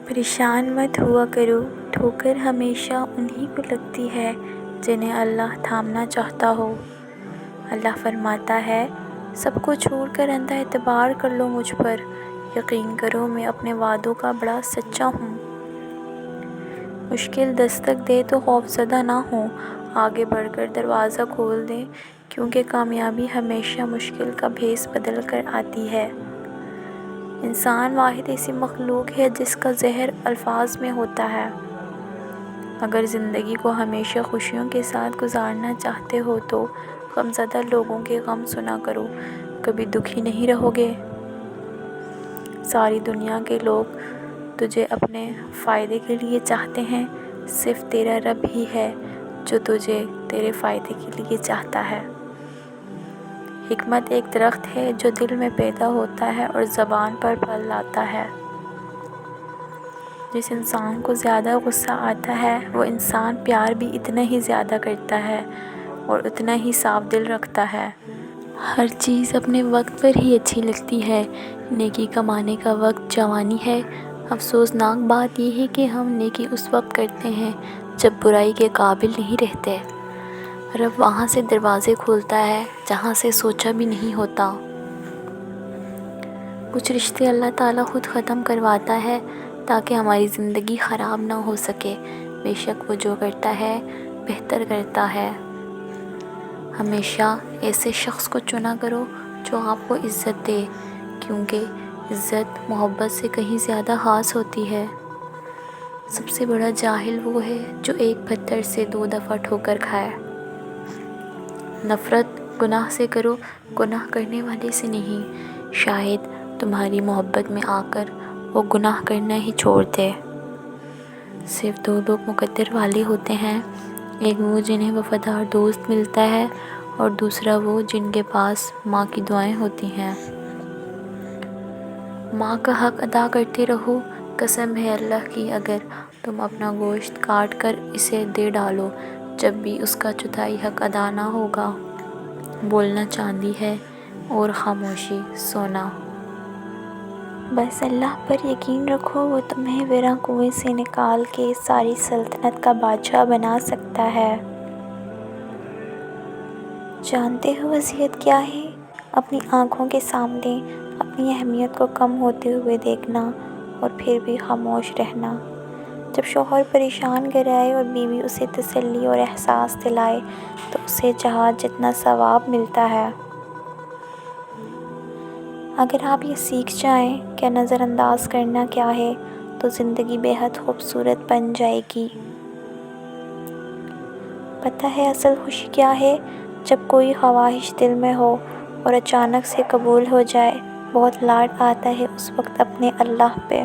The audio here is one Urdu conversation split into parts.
پریشان مت ہوا کرو، ٹھوکر ہمیشہ انہی کو لگتی ہے جنہیں اللہ تھامنا چاہتا ہو۔ اللہ فرماتا ہے، سب کو چھوڑ کر اندھا اعتبار کر لو مجھ پر، یقین کرو میں اپنے وعدوں کا بڑا سچا ہوں۔ مشکل دستک دے تو خوفزدہ نہ ہو، آگے بڑھ کر دروازہ کھول دیں، کیونکہ کامیابی ہمیشہ مشکل کا بھیس بدل کر آتی ہے۔ انسان واحد ایسی مخلوق ہے جس کا زہر الفاظ میں ہوتا ہے۔ اگر زندگی کو ہمیشہ خوشیوں کے ساتھ گزارنا چاہتے ہو تو غمزدہ لوگوں کے غم سنا کرو، کبھی دکھی نہیں رہو گے۔ ساری دنیا کے لوگ تجھے اپنے فائدے کے لیے چاہتے ہیں، صرف تیرا رب ہی ہے جو تجھے تیرے فائدے کے لیے چاہتا ہے۔ حکمت ایک درخت ہے جو دل میں پیدا ہوتا ہے اور زبان پر پھل لاتا ہے۔ جس انسان کو زیادہ غصہ آتا ہے وہ انسان پیار بھی اتنا ہی زیادہ کرتا ہے اور اتنا ہی صاف دل رکھتا ہے۔ ہر چیز اپنے وقت پر ہی اچھی لگتی ہے۔ نیکی کمانے کا وقت جوانی ہے۔ افسوسناک بات یہ ہے کہ ہم نیکی اس وقت کرتے ہیں جب برائی کے قابل نہیں رہتے۔ رب وہاں سے دروازے کھولتا ہے جہاں سے سوچا بھی نہیں ہوتا۔ کچھ رشتے اللہ تعالیٰ خود ختم کرواتا ہے تاکہ ہماری زندگی خراب نہ ہو سکے۔ بے شک وہ جو کرتا ہے بہتر کرتا ہے۔ ہمیشہ ایسے شخص کو چنا کرو جو آپ کو عزت دے، کیونکہ عزت محبت سے کہیں زیادہ خاص ہوتی ہے۔ سب سے بڑا جاہل وہ ہے جو ایک پتھر سے 2 دفعہ ٹھوکر کھائے۔ نفرت گناہ سے کرو، گناہ کرنے والے سے نہیں، شاید تمہاری محبت میں آ کر وہ گناہ کرنا ہی چھوڑ دے۔ صرف 2 لوگ مقدر والے ہوتے ہیں، ایک وہ جنہیں وفادار دوست ملتا ہے اور دوسرا وہ جن کے پاس ماں کی دعائیں ہوتی ہیں۔ ماں کا حق ادا کرتے رہو، قسم ہے اللہ کی اگر تم اپنا گوشت کاٹ کر اسے دے ڈالو جب بھی اس کا چوتھائی حق ادا نہ ہوگا۔ بولنا چاندی ہے اور خاموشی سونا۔ بس اللہ پر یقین رکھو، وہ تمہیں ویراں کنویں سے نکال کے ساری سلطنت کا بادشاہ بنا سکتا ہے۔ جانتے ہو اذیت کیا ہے؟ اپنی آنکھوں کے سامنے اپنی اہمیت کو کم ہوتے ہوئے دیکھنا اور پھر بھی خاموش رہنا۔ جب شوہر پریشان کرائے اور بیوی اسے تسلی اور احساس دلائے تو اسے جہاد جتنا ثواب ملتا ہے۔ اگر آپ یہ سیکھ جائیں کہ نظر انداز کرنا کیا ہے تو زندگی بے حد خوبصورت بن جائے گی۔ پتہ ہے اصل خوشی کیا ہے؟ جب کوئی خواہش دل میں ہو اور اچانک سے قبول ہو جائے۔ بہت لاڈ آتا ہے اس وقت اپنے اللہ پہ۔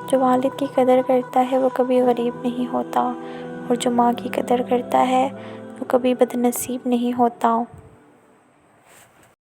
جو والد کی قدر کرتا ہے وہ کبھی غریب نہیں ہوتا، اور جو ماں کی قدر کرتا ہے وہ کبھی بد نصیب نہیں ہوتا۔